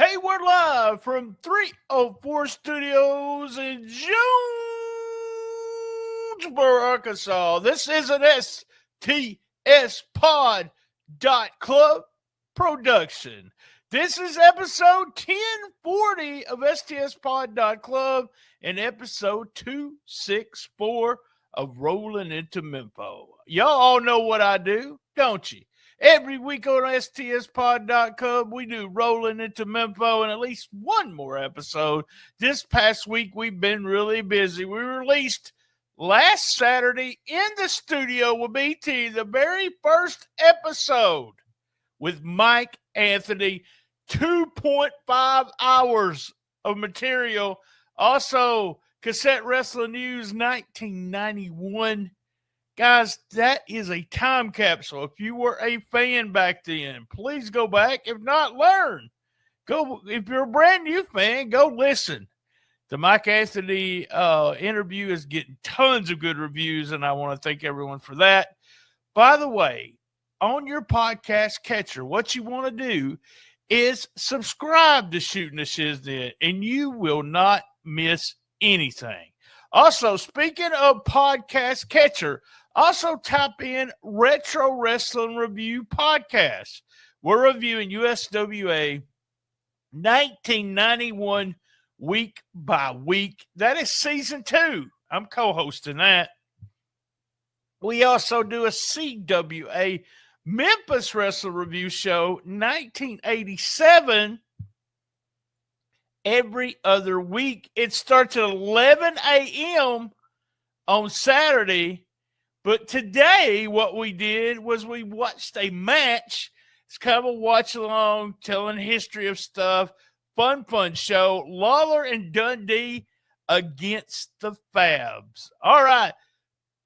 Hey, we're live from 304 Studios in Jonesboro, Arkansas. This is an STSPod.club production. This is episode 1040 of STSPod.club and episode 264 of Rollin into Mempho. Y'all all know what I do, don't you? Every week on STSPod.com, we do Rollin into Mempho and at least one more episode. This past week, we've been really busy. We released last Saturday in the studio with BT, the very first episode with Mike Anthony, 2.5 hours of material. Also, Cassette Wrestling News 1991. Guys, that is a time capsule. If you were a fan back then, please go back. If not, learn. If you're a brand new fan, go listen. The Mike Anthony interview is getting tons of good reviews, and I want to thank everyone for that. By the way, on your podcast catcher, what you want to do is subscribe to Shooting the Shiznit, and you will not miss anything. Also, speaking of podcast catcher, also type in Retro Wrestling Review Podcast. We're reviewing USWA 1991 week by week. That is season 2. I'm co-hosting that. We also do a CWA Memphis Wrestling Review Show 1987 every other week. It starts at 11 a.m. on Saturday. But today, what we did was we watched a match. It's kind of a watch along, telling history of stuff. Fun show. Lawler and Dundee against the Fabs. All right.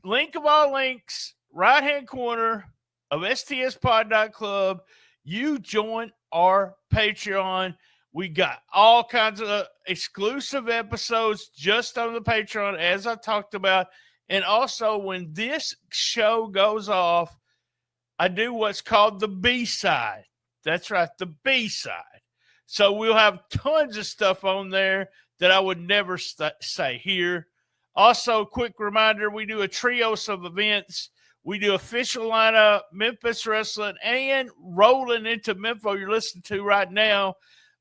Link of all links, right-hand corner of stspod.club. You join our Patreon. We got all kinds of exclusive episodes just on the Patreon, as I talked about. And also, when this show goes off, I do what's called the B-side. That's right, the B-side. So we'll have tons of stuff on there that I would never say here. Also, quick reminder, we do a trios of events. We do official lineup, Memphis Wrestling, and Rolling into Mempho you're listening to right now.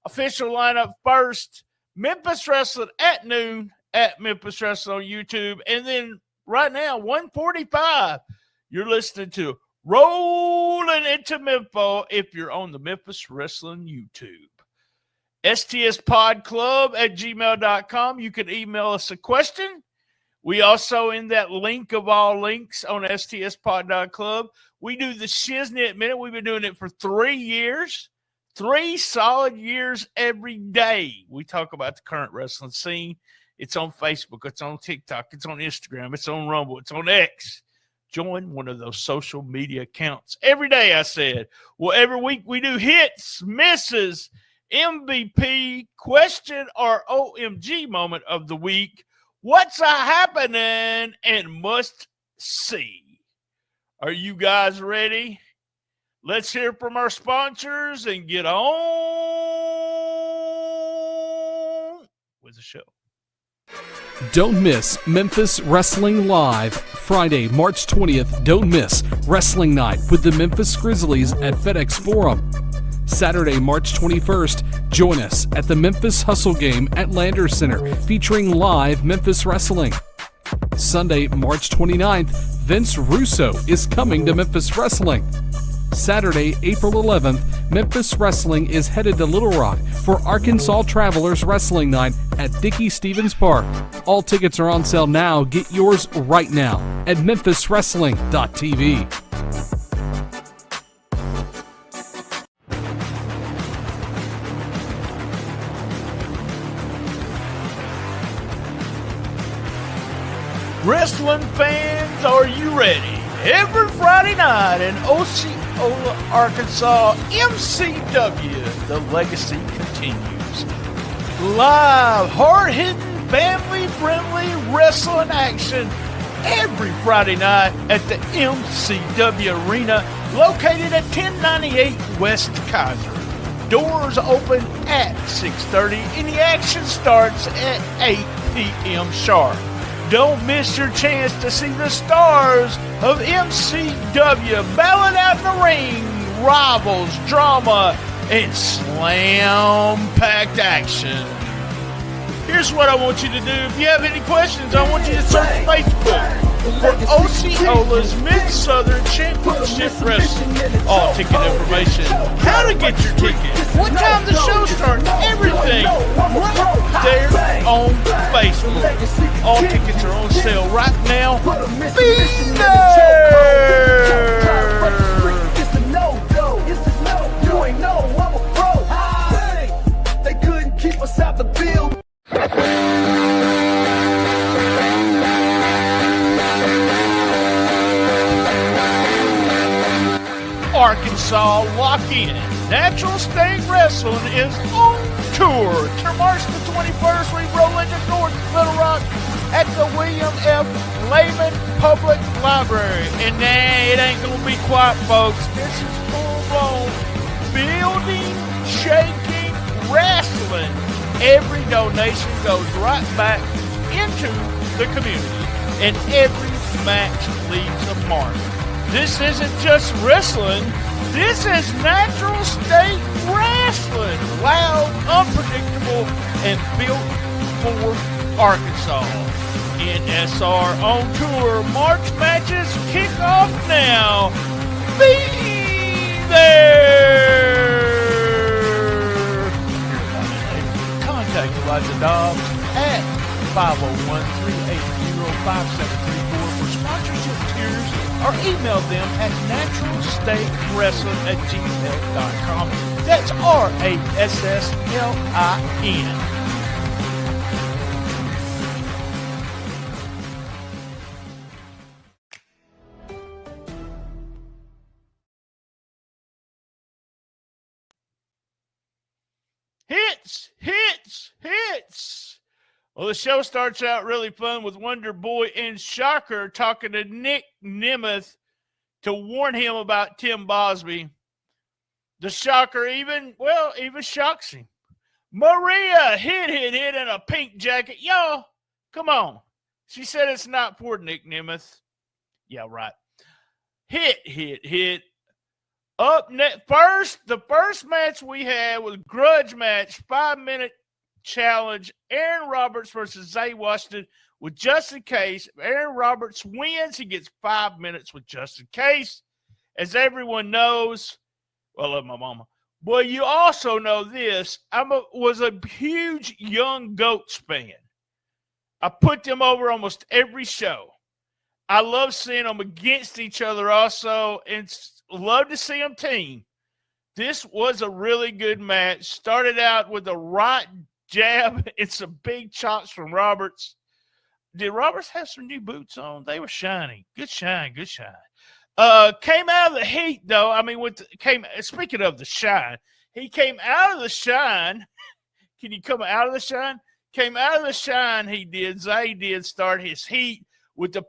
Official lineup first, Memphis Wrestling at noon at Memphis Wrestling on YouTube. And then right now, 1:45, you're listening to Rolling into Mempho if you're on the Memphis Wrestling YouTube. stspodclub@gmail.com. You can email us a question. We also, in that link of all links on stspod.club, we do the Shiznit Minute. We've been doing it for 3 years. 3 solid years every day. We talk about the current wrestling scene. It's on Facebook. It's on TikTok. It's on Instagram. It's on Rumble. It's on X. Join one of those social media accounts. Every day, I said. Well, every week we do hits, misses, MVP, question, or OMG moment of the week. What's happening and must see? Are you guys ready? Let's hear from our sponsors and get on with the show. Don't miss Memphis Wrestling Live, Friday, March 20th. Don't miss Wrestling Night with the Memphis Grizzlies at FedEx Forum. Saturday, March 21st, join us at the Memphis Hustle Game at Landers Center, featuring live Memphis wrestling. Sunday, March 29th, Vince Russo is coming to Memphis Wrestling. Saturday, April 11th, Memphis Wrestling is headed to Little Rock for Arkansas Travelers Wrestling Night at Dickey Stevens Park. All tickets are on sale now. Get yours right now at memphiswrestling.tv. Wrestling fans, are you ready? Every Friday night in Osceola, Arkansas, MCW, the legacy continues. Live, hard-hitting, family-friendly wrestling action every Friday night at the MCW Arena, located at 1098 West Kaiser. Doors open at 6:30 and the action starts at 8 p.m. sharp. Don't miss your chance to see the stars of MCW battling out in the ring, rivals, drama, and slam-packed action. Here's what I want you to do. If you have any questions, I want you to search Facebook for Osceola's Mid-Southern Championship Wrestling. All ticket information, how to get your ticket, what time the show starts, everything right there on Facebook. All tickets are on sale right now. Be there! You ain't know I'm a pro. They couldn't keep us out the building. Arkansas, lock in. Natural State Wrestling is on tour to March the 21st. We roll into North Little Rock at the William F. Lehman Public Library. And it ain't going to be quiet, folks. This is full-blown building, shaking, wrestling. Every donation goes right back into the community, and every match leaves a mark. This isn't just wrestling. This is Natural State Wrestling. Loud, unpredictable, and built for Arkansas. NSR on tour. March matches kick off now. Be there. Contact Elijah Dobbs at 501-380-5734 for sponsorship tiers, or email them at naturalstatewrestling@gmail.com. That's RASSLIN. Hits. Well, the show starts out really fun with Wonder Boy and Shocker talking to Nick Nemeth to warn him about Tim Bosby. The Shocker even shocks him. Maria hit in a pink jacket. Y'all, come on. She said it's not for Nick Nemeth. Yeah, right. Hit. Up next, the first match we had was grudge match, 5-minute challenge. Aaron Roberts versus Zay Washington with Justin Case. If Aaron Roberts wins, he gets 5 minutes with Justin Case. As everyone knows, well, I love my mama. Well, you also know this. Was a huge Young Goats fan. I put them over almost every show. I love seeing them against each other also, and love to see them team. This was a really good match. Started out with a right jab and some big chops from Roberts. Did Roberts have some new boots on? They were shiny. Good shine. Came out of the heat, though. I mean, speaking of the shine, he came out of the shine. Can you come out of the shine? Came out of the shine, he did. Zay did start his heat with the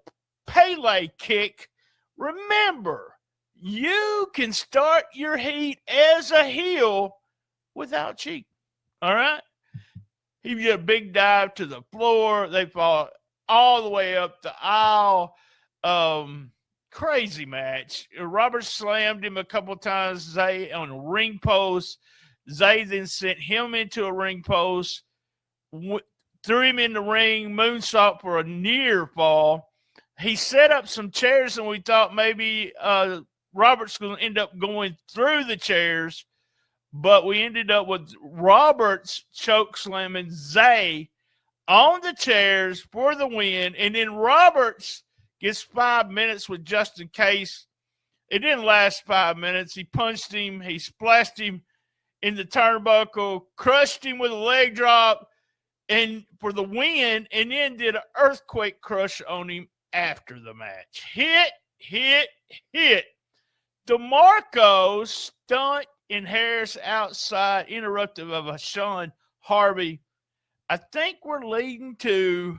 Pele kick. Remember, you can start your heat as a heel without cheating. All right? He did a big dive to the floor. They fall all the way up the aisle. Crazy match. Robert slammed him a couple times, Zay, on a ring post. Zay then sent him into a ring post, threw him in the ring, moonsault for a near fall. He set up some chairs, and we thought maybe Robert's going to end up going through the chairs, but we ended up with Roberts choke slamming Zay on the chairs for the win, and then Roberts gets 5 minutes with Justin Case. It didn't last 5 minutes. He punched him. He splashed him in the turnbuckle, crushed him with a leg drop and for the win, and then did an earthquake crush on him after the match. Hit. DeMarco stunt in Harris outside, interruptive of a Sean Harvey. I think we're leading to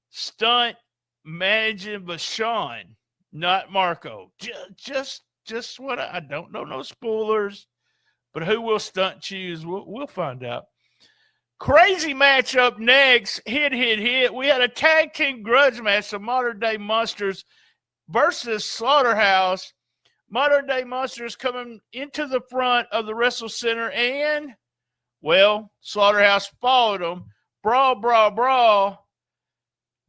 stunt managing Vashon, not Marco. Just what I don't know, no spoilers, But who will stunt choose? We'll find out. Crazy match up next. Hit. We had a tag team grudge match of Modern Day Monsters versus Slaughterhouse. Modern Day Monsters coming into the front of the Wrestle Center, and, well, Slaughterhouse followed them. Brawl.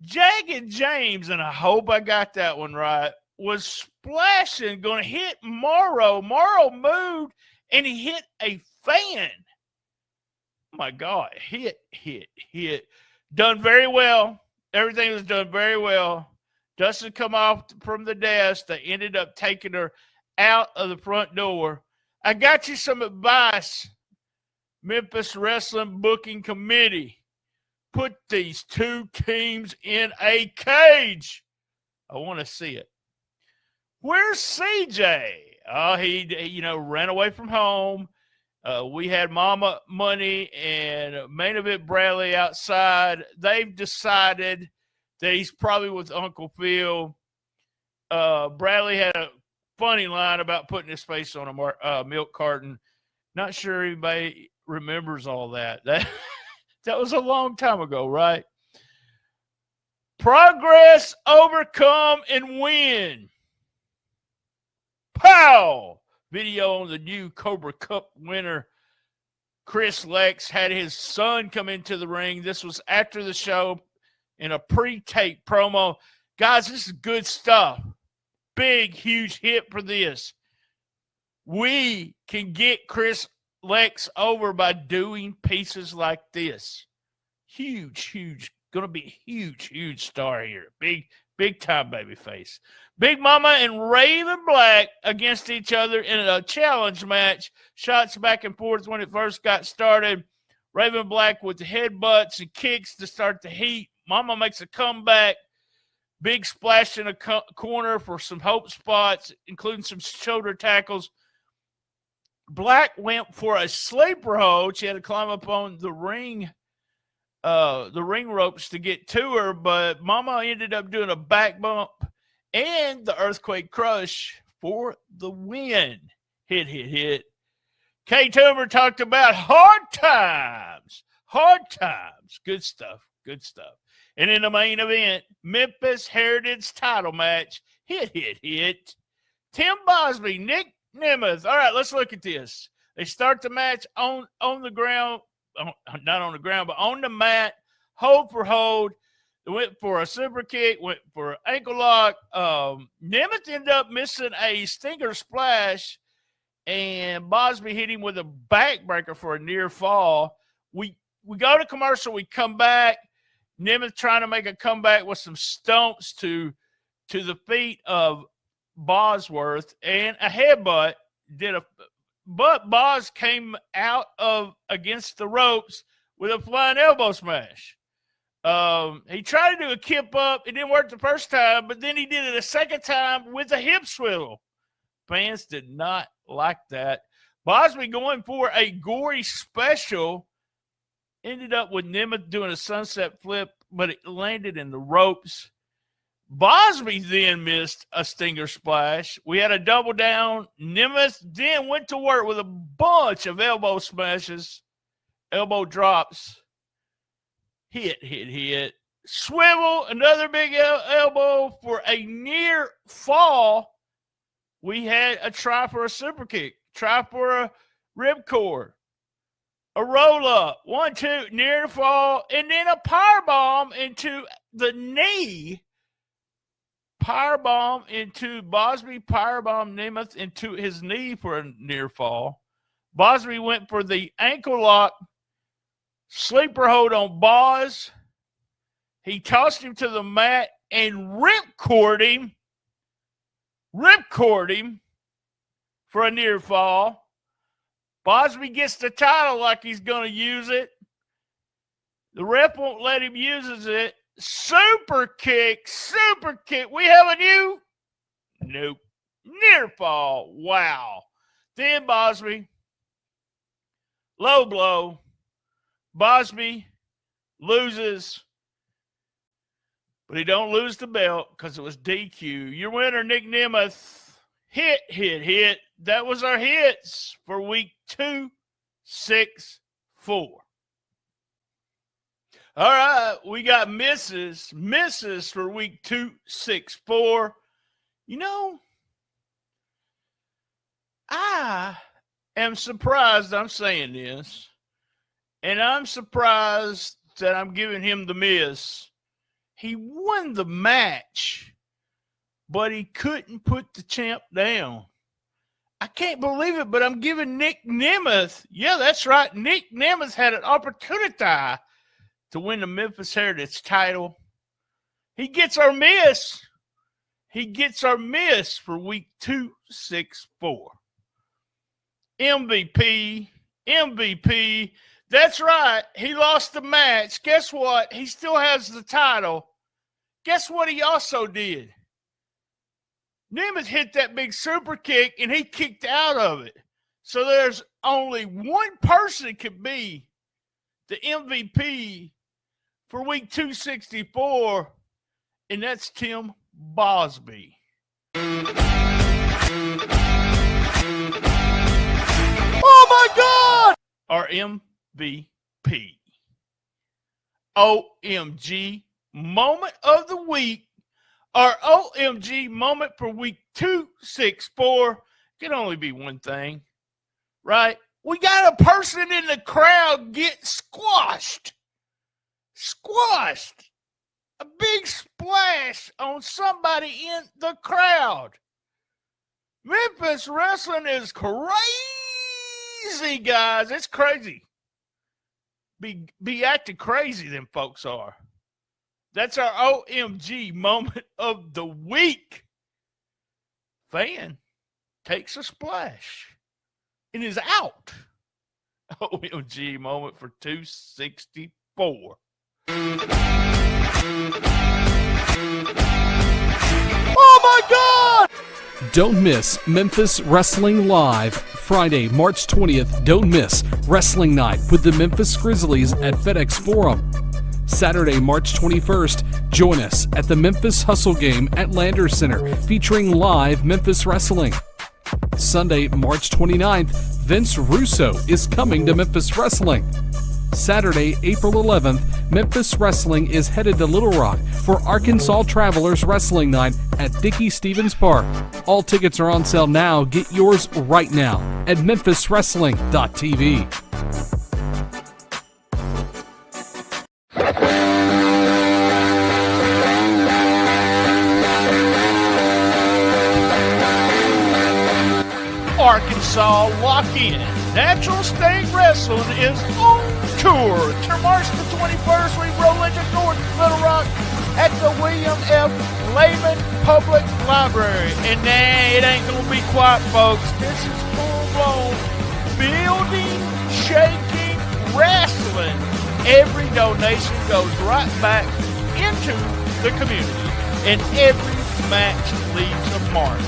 Jagged James, and I hope I got that one right, was splashing, going to hit Morrow. Morrow moved, and he hit a fan. Oh, my God. Hit. Done very well. Everything was done very well. Dustin come off from the desk. They ended up taking her out of the front door. I got you some advice, Memphis Wrestling Booking Committee. Put these two teams in a cage. I want to see it. Where's CJ? Oh, he ran away from home. We had Mama Money and Main Event Bradley outside. They've decided that he's probably with Uncle Phil. Bradley had a funny line about putting his face on a milk carton. Not sure anybody remembers all that. That was a long time ago, right? Progress, overcome, and win. Pow! Video on the new Cobra Cup winner. Chris Lex had his son come into the ring. This was after the show in a pre-tape promo. Guys, this is good stuff. Big, huge hit for this. We can get Chris Lex over by doing pieces like this. Huge. Going to be a huge star here. Big time babyface. Big Mama and Raven Black against each other in a challenge match. Shots back and forth when it first got started. Raven Black with the headbutts and kicks to start the heat. Mama makes a comeback. Big splash in a corner for some hope spots, including some shoulder tackles. Black went for a sleeper hold. She had to climb up on the ring ropes to get to her, but Mama ended up doing a back bump and the earthquake crush for the win. Hit. Kay Toomer talked about hard times. Good stuff. And in the main event, Memphis Heritage title match. Hit. Tim Bosby, Nick Nemeth. All right, let's look at this. They start the match on the ground, not on the ground, but on the mat, hold for hold. They went for a super kick, went for an ankle lock. Nemeth ended up missing a stinger splash, and Bosby hit him with a backbreaker for a near fall. We go to commercial, we come back. Nemeth trying to make a comeback with some stomps to the feet of Bosworth and a headbutt. But Boz came out against the ropes with a flying elbow smash. He tried to do a kip up. It didn't work the first time, but then he did it a second time with a hip swivel. Fans did not like that. Bosby going for a gory special. Ended up with Nemeth doing a sunset flip, but it landed in the ropes. Bosby then missed a stinger splash. We had a double down. Nemeth then went to work with a bunch of elbow smashes, elbow drops. Hit. Swivel, another big elbow for a near fall. We had a try for a super kick, try for a ripcord, a roll up, 1, 2, near fall, and then a power bomb into the knee. Powerbomb into Bosby, powerbomb Nemeth into his knee for a near fall. Bosby went for the ankle lock, sleeper hold on Boz. He tossed him to the mat and ripcord him for a near fall. Bosby gets the title like he's going to use it. The ref won't let him use it. Super kick. We have a new? Nope. Near fall. Wow. Then Bosby. Low blow. Bosby loses. But he don't lose the belt because it was DQ. Your winner, Nick Nemeth. Hit. that was our hits for week 2, 6, 4. All right, we got misses for week 2, 6, 4. You know, I am surprised I'm saying this, and I'm surprised that I'm giving him the miss. He won the match, but he couldn't put the champ down. I can't believe it, but I'm giving Nick Nemeth. Yeah, that's right. Nick Nemeth had an opportunity to win the Memphis Heritage title. He gets our miss. He gets our miss for week 2, 6, 4. MVP. That's right. He lost the match. Guess what? He still has the title. Guess what he also did? Nemeth hit that big super kick, and he kicked out of it. So there's only one person that could be the MVP for week 264, and that's Tim Bosby. Oh, my God! Our MVP. OMG moment of the week. Our OMG moment for week 264 can only be one thing, right? We got a person in the crowd get squashed. A big splash on somebody in the crowd. Memphis wrestling is crazy, guys. It's crazy. Be acting crazy, them folks are. That's our OMG moment of the week. Fan takes a splash and is out. OMG moment for 264. Oh my God! Don't miss Memphis Wrestling Live, Friday, March 20th. Don't miss Wrestling Night with the Memphis Grizzlies at FedEx Forum. Saturday, March 21st, join us at the Memphis Hustle Game at Landers Center, featuring live Memphis wrestling. Sunday, March 29th, Vince Russo is coming to Memphis Wrestling. Saturday, April 11th, Memphis Wrestling is headed to Little Rock for Arkansas Travelers Wrestling Night at Dickey Stevens Park. All tickets are on sale now. Get yours right now at memphiswrestling.tv. Arkansas lock in. Natural State Wrestling is on tour. To March the 21st, we roll into North Little Rock at the William F. Lehman Public Library. And it ain't going to be quiet, folks. This is full-blown building, shaking, wrestling. Every donation goes right back into the community, and every match leaves a mark.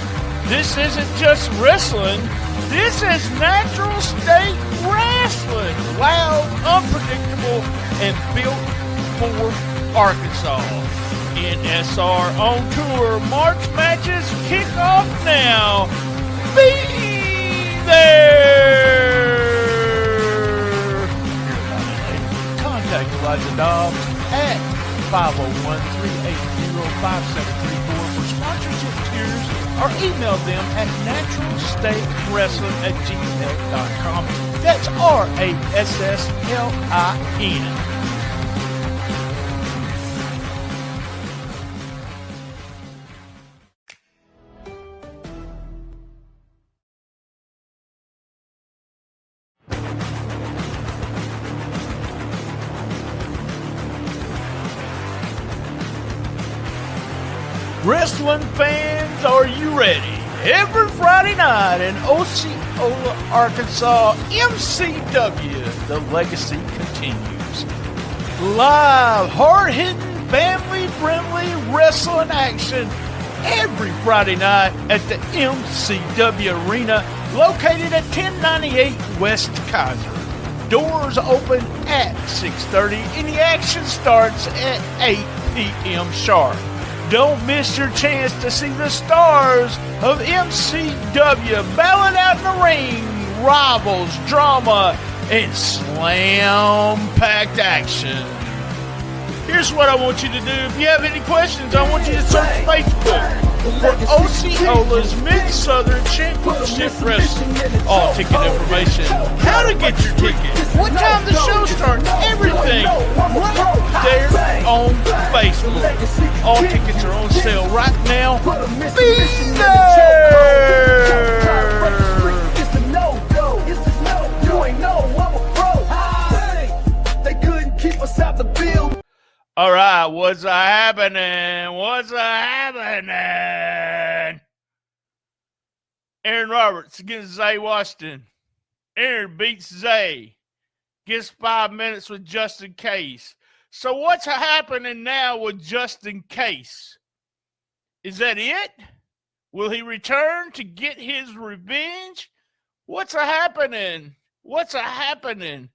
This isn't just wrestling. This is natural state wrestling. Loud, unpredictable, and built for Arkansas. NSR on tour. March matches kick off now. Be there. Contact Elijah Dobbs at 501-380-5734 for sponsorship tiers, or email them at naturalstatewrestling@gmail.com. That's RASSLIN. Wrestling fans, are you ready? Every Friday night in Osceola, Arkansas, MCW, the legacy continues. Live, hard-hitting, family-friendly wrestling action every Friday night at the MCW Arena, located at 1098 West Kaiser. Doors open at 6:30 and the action starts at 8 p.m. sharp. Don't miss your chance to see the stars of MCW battling out in the ring, rivals, drama, and slam-packed action. Here's what I want you to do. If you have any questions, I want you to search Facebook for Osceola's Mid-Southern Championship Wrestling. All ticket information, how to get your ticket, what time the show starts, everything right there on Facebook. All tickets are on sale right now. Be there! They couldn't keep us out the building. All right, what's happening? What's happening? Aaron Roberts against Zay Washington. Aaron beats Zay. Gets 5 minutes with Justin Case. So what's happening now with Justin Case? Is that it? Will he return to get his revenge? What's happening? What's happening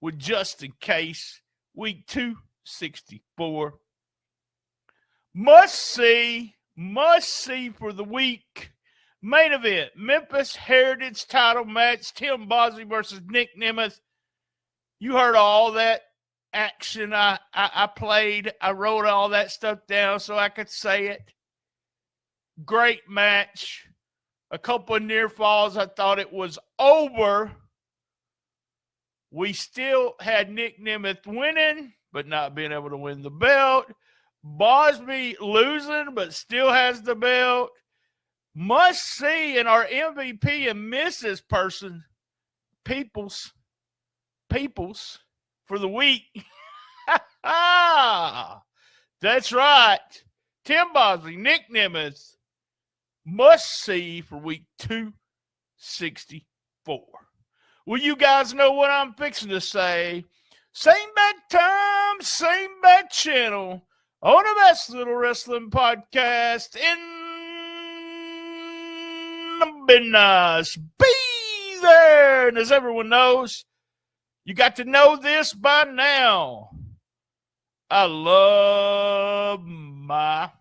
with Justin Case? Week 264. Must see for the week. Main event, Memphis Heritage title match, Tim Bosley versus Nick Nemeth. You heard all that action I played. I wrote all that stuff down so I could say it. Great match. A couple of near falls. I thought it was over. We still had Nick Nemeth winning, but not being able to win the belt. Bosby losing, but still has the belt. Must see in our MVP and Mrs. person, Peoples for the week. That's right. Tim Bosley, Nick Nemeth, must see for week 264. Well, you guys know what I'm fixing to say. Same bad time, same bad channel on the best little wrestling podcast in the business. Be there. And as everyone knows, you got to know this by now. I love my